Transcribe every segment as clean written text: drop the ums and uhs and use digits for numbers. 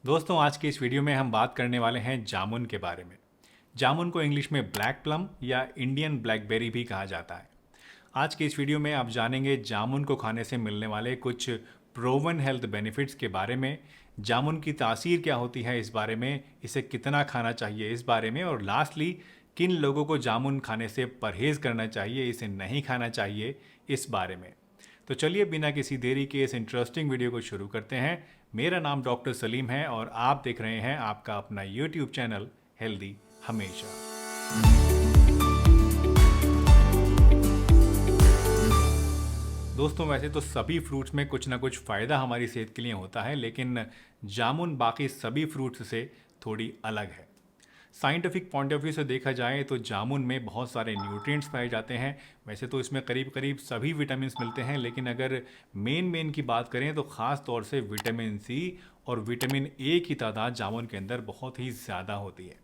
दोस्तों, आज की इस वीडियो में हम बात करने वाले हैं जामुन के बारे में। जामुन को इंग्लिश में ब्लैक प्लम या इंडियन ब्लैकबेरी भी कहा जाता है। आज की इस वीडियो में आप जानेंगे जामुन को खाने से मिलने वाले कुछ प्रोवन हेल्थ बेनिफिट्स के बारे में, जामुन की तासीर क्या होती है इस बारे में, इसे कितना खाना चाहिए इस बारे में, और लास्टली किन लोगों को जामुन खाने से परहेज़ करना चाहिए, इसे नहीं खाना चाहिए, इस बारे में। तो चलिए बिना किसी देरी के इस इंटरेस्टिंग वीडियो को शुरू करते हैं। मेरा नाम डॉक्टर सलीम है और आप देख रहे हैं आपका अपना यूट्यूब चैनल हेल्दी हमेशा। दोस्तों, वैसे तो सभी फ्रूट्स में कुछ ना कुछ फ़ायदा हमारी सेहत के लिए होता है, लेकिन जामुन बाकी सभी फ्रूट्स से थोड़ी अलग है। साइंटिफिक पॉइंट ऑफ व्यू से देखा जाए तो जामुन में बहुत सारे न्यूट्रिएंट्स पाए जाते हैं। वैसे तो इसमें करीब करीब सभी विटामिन्स मिलते हैं, लेकिन अगर मेन की बात करें तो ख़ास तौर से विटामिन सी और विटामिन ए की तादाद जामुन के अंदर बहुत ही ज़्यादा होती है।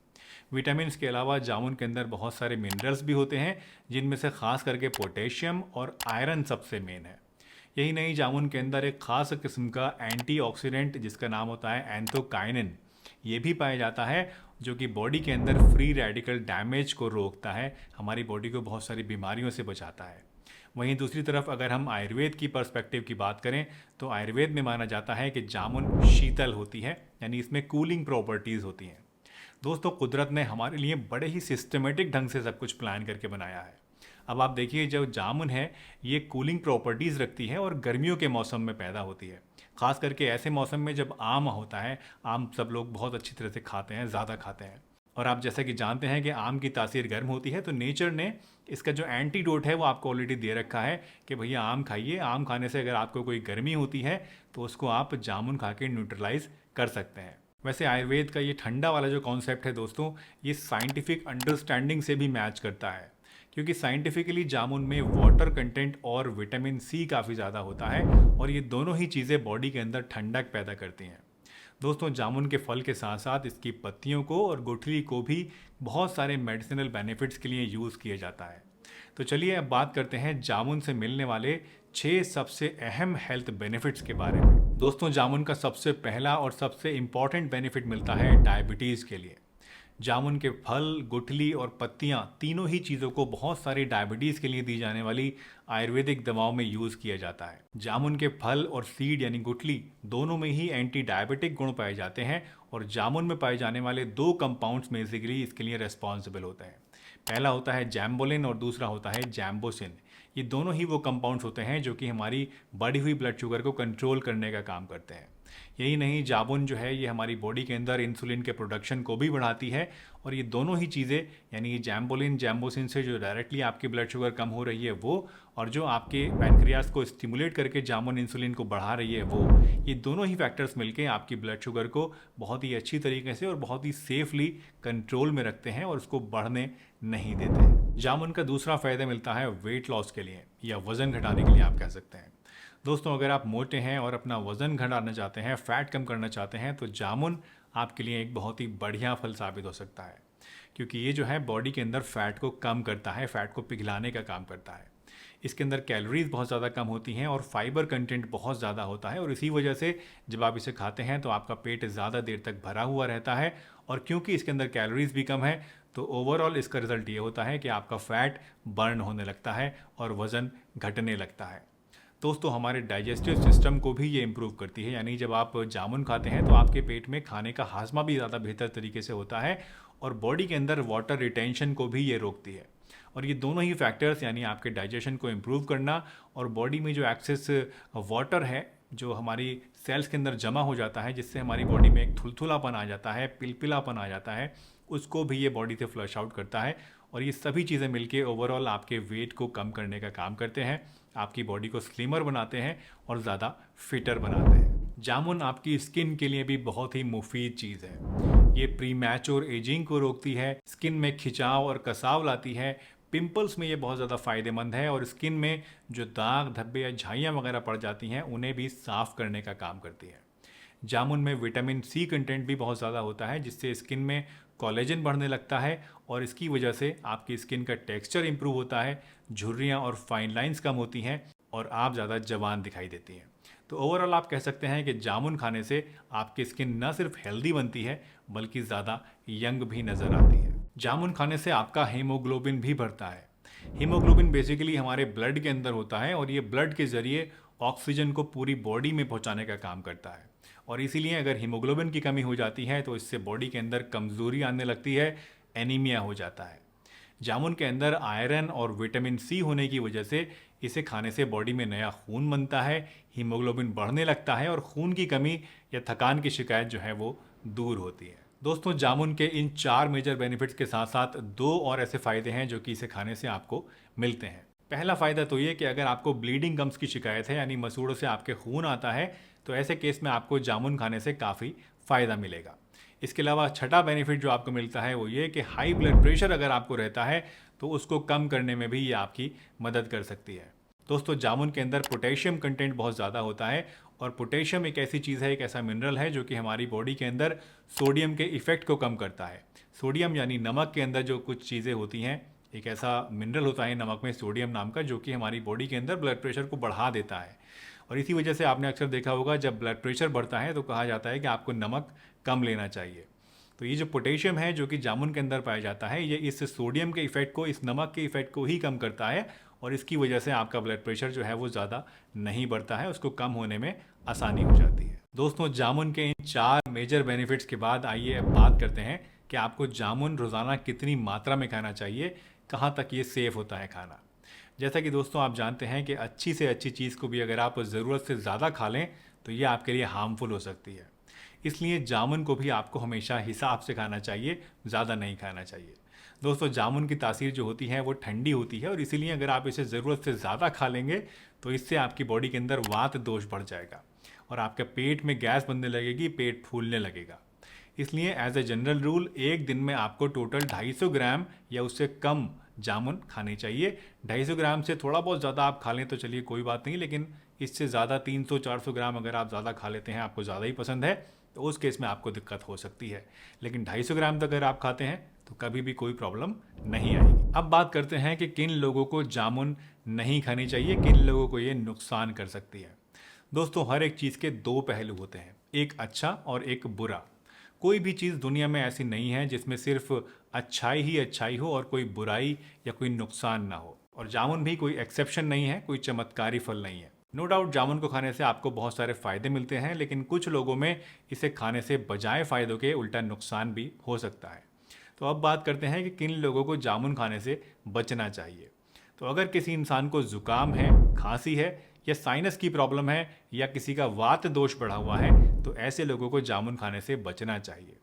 विटामिन्स के अलावा जामुन के अंदर बहुत सारे मिनरल्स भी होते हैं, जिनमें से खास करके पोटेशियम और आयरन सबसे मेन है। यही नहीं, जामुन के अंदर एक खास किस्म का एंटीऑक्सीडेंट जिसका नाम होता है एंथोकाइनिन, ये भी पाया जाता है, जो कि बॉडी के अंदर फ्री रेडिकल डैमेज को रोकता है, हमारी बॉडी को बहुत सारी बीमारियों से बचाता है। वहीं दूसरी तरफ अगर हम आयुर्वेद की पर्सपेक्टिव की बात करें तो आयुर्वेद में माना जाता है कि जामुन शीतल होती है, यानी इसमें कूलिंग प्रॉपर्टीज़ होती हैं। दोस्तों, कुदरत ने हमारे लिए बड़े ही सिस्टमेटिक ढंग से सब कुछ प्लान करके बनाया है। अब आप देखिए, जो जामुन है ये कूलिंग प्रॉपर्टीज़ रखती है और गर्मियों के मौसम में पैदा होती है। ख़ास करके ऐसे मौसम में जब आम होता है, आम सब लोग बहुत अच्छी तरह से खाते हैं, ज़्यादा खाते हैं। और आप जैसा कि जानते हैं कि आम की तासीर गर्म होती है, तो नेचर ने इसका जो एंटीडोट है वो आपको ऑलरेडी दे रखा है कि भैया आम खाइए। आम खाने से अगर आपको कोई गर्मी होती है तो उसको आप जामुन खा के न्यूट्रलाइज कर सकते हैं। वैसे आयुर्वेद का ये ठंडा वाला जो कॉन्सेप्ट है दोस्तों, ये साइंटिफिक अंडरस्टैंडिंग से भी मैच करता है, क्योंकि साइंटिफिकली जामुन में वाटर कंटेंट और विटामिन सी काफ़ी ज़्यादा होता है और ये दोनों ही चीज़ें बॉडी के अंदर ठंडक पैदा करती हैं। दोस्तों, जामुन के फल के साथ साथ इसकी पत्तियों को और गुठली को भी बहुत सारे मेडिसिनल बेनिफिट्स के लिए यूज़ किया जाता है। तो चलिए अब बात करते हैं जामुन से मिलने वाले 6 सबसे अहम हेल्थ बेनिफिट्स के बारे में। दोस्तों, जामुन का सबसे पहला और सबसे इम्पॉर्टेंट बेनिफिट मिलता है डायबिटीज़ के लिए। जामुन के फल, गुठली और पत्तियां तीनों ही चीज़ों को बहुत सारी डायबिटीज़ के लिए दी जाने वाली आयुर्वेदिक दवाओं में यूज़ किया जाता है। जामुन के फल और सीड यानी गुठली दोनों में ही एंटी डायबिटिक गुण पाए जाते हैं और जामुन में पाए जाने वाले 2 कंपाउंड्स बेसिकली इसके लिए रेस्पॉन्सिबल होते हैं। पहला होता है जैम्बोलिन और दूसरा होता है जैम्बोसिन। ये दोनों ही वो कंपाउंड्स होते हैं जो कि हमारी बढ़ी हुई ब्लड शुगर को कंट्रोल करने का काम करते हैं। यही नहीं, जामुन जो है ये हमारी बॉडी के अंदर इंसुलिन के प्रोडक्शन को भी बढ़ाती है और ये दोनों ही चीज़ें, यानी ये जैम्बोलिन जैम्बोसिन से जो डायरेक्टली आपकी ब्लड शुगर कम हो रही है वो, और जो आपके पैनक्रियास को स्टिमुलेट करके जामुन इंसुलिन को बढ़ा रही है वो, ये दोनों ही फैक्टर्स मिलकर आपकी ब्लड शुगर को बहुत ही अच्छी तरीके से और बहुत ही सेफली कंट्रोल में रखते हैं और उसको बढ़ने नहीं देते हैं। जामुन का दूसरा फ़ायदा मिलता है वेट लॉस के लिए या वज़न घटाने के लिए आप कह सकते हैं। दोस्तों, अगर आप मोटे हैं और अपना वज़न घटाना चाहते हैं, फ़ैट कम करना चाहते हैं, तो जामुन आपके लिए एक बहुत ही बढ़िया फल साबित हो सकता है, क्योंकि ये जो है बॉडी के अंदर फ़ैट को कम करता है, फ़ैट को पिघलाने का काम करता है। इसके अंदर कैलोरीज बहुत ज़्यादा कम होती हैं और फाइबर कंटेंट बहुत ज़्यादा होता है और इसी वजह से जब आप इसे खाते हैं तो आपका पेट ज़्यादा देर तक भरा हुआ रहता है। और क्योंकि इसके अंदर कैलोरीज भी कम है तो ओवरऑल इसका रिजल्ट ये होता है कि आपका फ़ैट बर्न होने लगता है और वज़न घटने लगता है। दोस्तों, हमारे डाइजेस्टिव सिस्टम को भी ये इम्प्रूव करती है, यानी जब आप जामुन खाते हैं तो आपके पेट में खाने का हाजमा भी ज़्यादा बेहतर तरीके से होता है और बॉडी के अंदर वाटर रिटेंशन को भी ये रोकती है। और ये दोनों ही फैक्टर्स, यानी आपके डाइजेशन को इम्प्रूव करना और बॉडी में जो एक्सेस वाटर है जो हमारी सेल्स के अंदर जमा हो जाता है, जिससे हमारी बॉडी में एक थुलथुलापन आ जाता है, पिलपिलापन आ जाता है, उसको भी ये बॉडी से फ्लश आउट करता है। और ये सभी चीज़ें मिलके ओवरऑल आपके वेट को कम करने का काम करते हैं, आपकी बॉडी को स्लिमर बनाते हैं और ज़्यादा फिटर बनाते हैं। जामुन आपकी स्किन के लिए भी बहुत ही मुफीद चीज़ है। ये प्री मैच्योर एजिंग को रोकती है, स्किन में खिंचाव और कसाव लाती है, पिंपल्स में ये बहुत ज़्यादा फ़ायदेमंद है और स्किन में जो दाग धब्बे या झाइयाँ वगैरह पड़ जाती हैं उन्हें भी साफ़ करने का काम करती है। जामुन में विटामिन सी कंटेंट भी बहुत ज़्यादा होता है, जिससे स्किन में कोलेजन बढ़ने लगता है और इसकी वजह से आपकी स्किन का टेक्सचर इंप्रूव होता है, झुर्रियाँ और फाइन लाइंस कम होती हैं और आप ज़्यादा जवान दिखाई देती हैं। तो ओवरऑल आप कह सकते हैं कि जामुन खाने से आपकी स्किन न सिर्फ हेल्दी बनती है बल्कि ज़्यादा यंग भी नज़र आती है। जामुन खाने से आपका हीमोग्लोबिन भी बढ़ता है। हीमोग्लोबिन बेसिकली हमारे ब्लड के अंदर होता है और ये ब्लड के ज़रिए ऑक्सीजन को पूरी बॉडी में पहुंचाने का काम करता है और इसीलिए अगर हीमोग्लोबिन की कमी हो जाती है तो इससे बॉडी के अंदर कमज़ोरी आने लगती है, एनीमिया हो जाता है। जामुन के अंदर आयरन और विटामिन सी होने की वजह से इसे खाने से बॉडी में नया खून बनता है, हीमोग्लोबिन बढ़ने लगता है और खून की कमी या थकान की शिकायत जो है वो दूर होती है। दोस्तों, जामुन के इन 4 मेजर बेनिफिट्स के साथ साथ 2 और ऐसे फ़ायदे हैं जो कि इसे खाने से आपको मिलते हैं। पहला फ़ायदा तो ये कि अगर आपको ब्लीडिंग गम्स की शिकायत है यानी मसूड़ों से आपके खून आता है तो ऐसे केस में आपको जामुन खाने से काफ़ी फ़ायदा मिलेगा। इसके अलावा छठा बेनिफिट जो आपको मिलता है वो ये कि हाई ब्लड प्रेशर अगर आपको रहता है तो उसको कम करने में भी ये आपकी मदद कर सकती है। दोस्तों, जामुन के अंदर पोटेशियम कंटेंट बहुत ज़्यादा होता है और पोटेशियम एक ऐसी चीज़ है, एक ऐसा मिनरल है जो कि हमारी बॉडी के अंदर सोडियम के इफ़ेक्ट को कम करता है। सोडियम यानी नमक के अंदर जो कुछ चीज़ें होती हैं, एक ऐसा मिनरल होता है नमक में सोडियम नाम का, जो कि हमारी बॉडी के अंदर ब्लड प्रेशर को बढ़ा देता है और इसी वजह से आपने अक्सर देखा होगा जब ब्लड प्रेशर बढ़ता है तो कहा जाता है कि आपको नमक कम लेना चाहिए। तो ये जो पोटेशियम है जो कि जामुन के अंदर पाया जाता है, ये इस सोडियम के इफ़ेक्ट को, इस नमक के इफ़ेक्ट को ही कम करता है और इसकी वजह से आपका ब्लड प्रेशर जो है वो ज़्यादा नहीं बढ़ता है, उसको कम होने में आसानी हो जाती है। दोस्तों, जामुन के इन 4 मेजर बेनिफिट्स के बाद आइए अब बात करते हैं कि आपको जामुन रोज़ाना कितनी मात्रा में खाना चाहिए, कहाँ तक ये सेफ़ होता है खाना। जैसा कि दोस्तों आप जानते हैं कि अच्छी से अच्छी चीज़ को भी अगर आप ज़रूरत से ज़्यादा खा लें तो ये आपके लिए हार्मफुल हो सकती है। इसलिए जामुन को भी आपको हमेशा हिसाब से खाना चाहिए, ज़्यादा नहीं खाना चाहिए। दोस्तों, जामुन की तासीर जो होती है वो ठंडी होती है और इसीलिए अगर आप इसे ज़रूरत से ज़्यादा खा लेंगे तो इससे आपकी बॉडी के अंदर वात दोष बढ़ जाएगा और आपके पेट में गैस बनने लगेगी, पेट फूलने लगेगा। इसलिए एज ए जनरल रूल एक दिन में आपको टोटल 250 ग्राम या उससे कम जामुन खाने चाहिए। 250 ग्राम से थोड़ा बहुत ज़्यादा आप खा लें तो चलिए कोई बात नहीं, लेकिन इससे ज़्यादा 300-400 ग्राम अगर आप ज़्यादा खा लेते हैं, आपको ज़्यादा ही पसंद है, तो उस केस में आपको दिक्कत हो सकती है। लेकिन 250 ग्राम तक अगर आप खाते हैं तो कभी भी कोई प्रॉब्लम नहीं आएगी। अब बात करते हैं कि किन लोगों को जामुन नहीं खानी चाहिए, किन लोगों को ये नुकसान कर सकती है। दोस्तों, हर एक चीज़ के 2 पहलू होते हैं, एक अच्छा और एक बुरा। कोई भी चीज़ दुनिया में ऐसी नहीं है जिसमें सिर्फ अच्छाई ही अच्छाई हो और कोई बुराई या कोई नुकसान ना हो, और जामुन भी कोई एक्सेप्शन नहीं है, कोई चमत्कारी फल नहीं है। नो डाउट जामुन को खाने से आपको बहुत सारे फ़ायदे मिलते हैं, लेकिन कुछ लोगों में इसे खाने से बजाय फ़ायदों के उल्टा नुकसान भी हो सकता है। तो अब बात करते हैं कि किन लोगों को जामुन खाने से बचना चाहिए। तो अगर किसी इंसान को ज़ुकाम है, खांसी है या साइनस की प्रॉब्लम है या किसी का वात दोष बढ़ा हुआ है तो ऐसे लोगों को जामुन खाने से बचना चाहिए।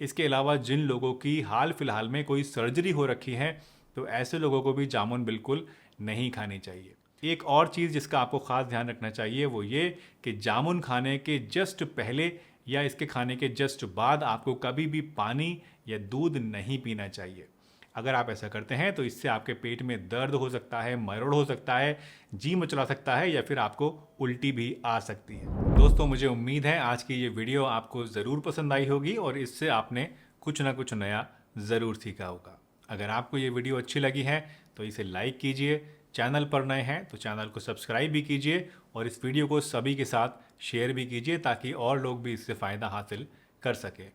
इसके अलावा जिन लोगों की हाल फिलहाल में कोई सर्जरी हो रखी है तो ऐसे लोगों को भी जामुन बिल्कुल नहीं खानी चाहिए। एक और चीज़ जिसका आपको ख़ास ध्यान रखना चाहिए वो ये कि जामुन खाने के जस्ट पहले या इसके खाने के जस्ट बाद आपको कभी भी पानी या दूध नहीं पीना चाहिए। अगर आप ऐसा करते हैं तो इससे आपके पेट में दर्द हो सकता है, मरोड़ हो सकता है, जी मचला सकता है या फिर आपको उल्टी भी आ सकती है। दोस्तों, मुझे उम्मीद है आज की ये वीडियो आपको ज़रूर पसंद आई होगी और इससे आपने कुछ ना कुछ नया ज़रूर सीखा होगा। अगर आपको ये वीडियो अच्छी लगी है तो इसे लाइक कीजिए, चैनल पर नए हैं तो चैनल को सब्सक्राइब भी कीजिए और इस वीडियो को सभी के साथ शेयर भी कीजिए ताकि और लोग भी इससे फ़ायदा हासिल कर सकें।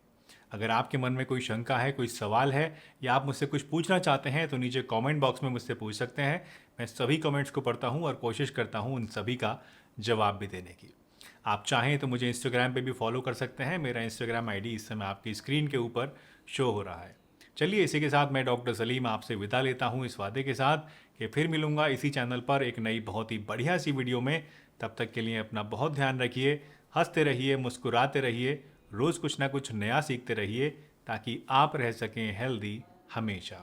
अगर आपके मन में कोई शंका है, कोई सवाल है या आप मुझसे कुछ पूछना चाहते हैं तो नीचे कमेंट बॉक्स में मुझसे पूछ सकते हैं। मैं सभी कमेंट्स को पढ़ता हूं और कोशिश करता हूं उन सभी का जवाब भी देने की। आप चाहें तो मुझे इंस्टाग्राम पे भी फॉलो कर सकते हैं। मेरा इंस्टाग्राम आईडी इस समय आपकी स्क्रीन के ऊपर शो हो रहा है। चलिए, इसी के साथ मैं डॉक्टर सलीम आपसे विदा लेता हूँ इस वादे के साथ कि फिर मिलूंगा इसी चैनल पर एक नई बहुत ही बढ़िया सी वीडियो में। तब तक के लिए अपना बहुत ध्यान रखिए, हंसते रहिए, मुस्कुराते रहिए, रोज़ कुछ ना कुछ नया सीखते रहिए ताकि आप रह सकें हेल्दी हमेशा।